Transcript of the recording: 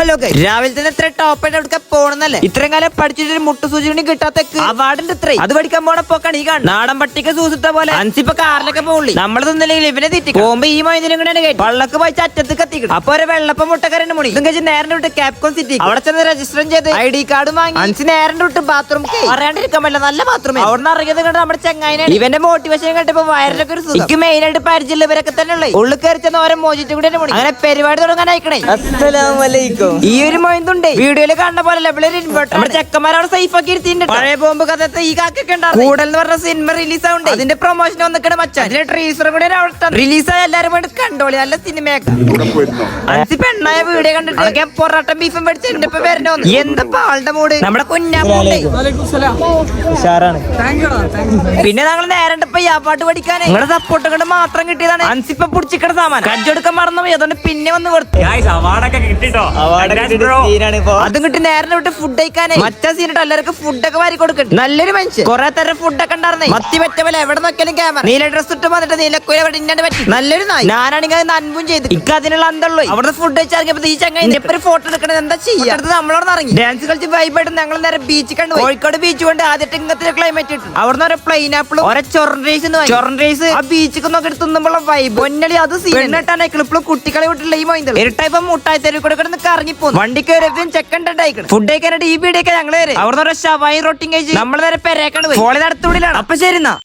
Hello guys, രാവിലെ തന്നെ ഇത്ര ടോപ്പായിട്ട് എടുക്കാൻ പോണെന്നല്ലേ? ഇത്രയും കാലം പഠിച്ചിട്ട് മുട്ടു സൂചി കിട്ടാത്ത അവാർഡിന്റെ ഇത്രയും അത് പഠിക്കാൻ പോണ പോക്കാണ് ഈ കാണുന്നത്. നാടൻ പട്ടിക്ക് സൂസിട്ട പോലെ അൻസിപ്പ കാറിലൊക്കെ പോളി നമ്മൾ തിന്നില്ലെങ്കിൽ ഇവനെ തെറ്റി പോകുമ്പോ ഈ മൈന്ദിനും കൂടെ വള്ളക്ക് പോയി അറ്റത്ത് കത്തിക്കണം. അപ്പൊ ഒരു വെള്ളപ്പം മുട്ടക്കരണ്ട് മുണി ഇതും കഴിച്ച് നേരെ വിട്ട് ക്യാപ്കോൺ സിറ്റി അവിടെ ചെന്ന് രജിസ്റ്റർ ചെയ്ത് ID കാർഡ് വാങ്ങി അൻസി നേരെ വിട്ട് ബാത്റൂം പറയാണ്ടിരിക്കാൻ പറ്റില്ല. നല്ല ബാത്റൂം അവിടെ നിന്ന് ഇറങ്ങിയത് കണ്ട് നമ്മുടെ ചങ്ങായിനാണ്. ഇവന്റെ മോട്ടിവേഷൻ കണ്ടപ്പോ വയറിലൊക്കെ ഒരു സുഖം. മെയിൻ ആയിട്ട് പരിചയമുള്ളവരൊക്കെ തന്നെ ഉള്ളത് ഉള്ളിൽ കയറി ചെന്ന് ഓരോ മോചിട്ട് കൂടെ അങ്ങനെ പരിപാടി തുടങ്ങാൻ അയക്കണേ. ഈ ഒരു മൊയ്തുണ്ട് വീഡിയോയില് കാണുന്ന പോലെ നമ്മുടെ ചെക്കന്മാരവിടെ സേഫ് ആക്കി ഇരുത്തിണ്ട്. പഴയ ബോംബ് കഥത്തെ ഈ കാക്കൊക്കെ ഉണ്ടാവും. കൂടുതൽ എന്ന് പറഞ്ഞ സിനിമ റിലീസ് ആവുണ്ട്. അതിന്റെ പ്രൊമോഷൻ വന്നിക്കണ മച്ചാൻ. അതിന്റെ ട്രീസറും കൂടെ റിലീസായ എല്ലാരും വേണ്ടി കണ്ടോളി. നല്ല സിനിമയൊക്കെ അൻസി പെണ്ണായ വീഡിയോ കണ്ടിട്ട് പൊറോട്ടം ബീഫും പഠിച്ച് എന്റെ ഇപ്പൊ വരണോ എന്താ ആളുടെ മൂട്. നമ്മുടെ കുഞ്ഞാമൂടെ പിന്നെ ഞങ്ങൾ നേരെ ഇപ്പൊ ഈ പാട്ട് പഠിക്കാൻ നിങ്ങളുടെ സപ്പോർട്ട് കൊണ്ട് മാത്രം കിട്ടിയതാണ്. അൻസിപ്പ പിടിച്ചിക്കണ സാമാനം കജ്ജെടുക്കാൻ മറന്നുപോയി. അതുകൊണ്ട് പിന്നെ വന്ന് കൊടുത്തു. അതും കിട്ടി നേരെ വിട്ട് ഫുഡ് കഴിക്കാനേ. മറ്റേ സീനിട്ട് എല്ലാവർക്കും ഫുഡൊക്കെ വാരി കൊടുക്കട്ടെ. നല്ലൊരു മനുഷ്യൻ. കുറെ തരം ഫുഡൊക്കെ ഉണ്ടായിരുന്നേ. മത്തി പറ്റ പോലെ എവിടെ നോക്കിയാലും ക്യാമറ. നീല ഡ്രസ് ഇട്ട് വന്നിട്ട് നീലക്കുല പറ്റി നല്ലൊരു നായി. ഞാനാണെങ്കിൽ അത് നൻപും ചെയ്തു. ഇക്ക് അതിനുള്ള അന്തള്ളൂ. അവിടെ ഫുഡ് കഴിച്ചാൽ ഈ ചങ്ങ ഒരു ഫോട്ടോ എടുക്കണത് എന്താ ചെയ്യാ? നമ്മളോട് ഇറങ്ങി ഡാൻസ് കളിച്ച് വൈബായിട്ട് ഞങ്ങൾ നേരെ ബീച്ച് കണ്ടു. കോഴിക്കോട് ബീച്ച് കൊണ്ട് ആദ്യത്തെ ഇങ്ങനത്തെ ക്ലൈമറ്റ് ഇട്ടു. അവിടെ നിന്ന് പൈനാപ്പിൾ ഓരോ ചൊറൻ റൈസ് ആ ബീച്ചിൽ നോക്കി തിന്നുമ്പോഴുള്ള വൈബ് പൊന്നളി. അത് സീനിട്ടാണ് ക്ലിപ്പിളും കുട്ടികളെ വിട്ടില്ല ഈ മൈൻഡ്. ഇരട്ടയപ്പോ മുട്ടായി തെരുവ് കൂടെ കിടന്ന് കറങ്ങിപ്പോന്നു. വണ്ടി കയറിയതും ചെക്കണ്ടായിക്കണം. ഫുഡ് കഴിക്കാനായിട്ട് ഈ വീടൊക്കെ ഞങ്ങള് അവിടെ നിന്ന് ഷവായി റൊട്ടിങ് കഴിച്ച് നമ്മൾ നേരെ പെരേക്കാണ് പോയി. അടുത്തുള്ളിലാണ്. അപ്പൊ ശരി എന്നാ.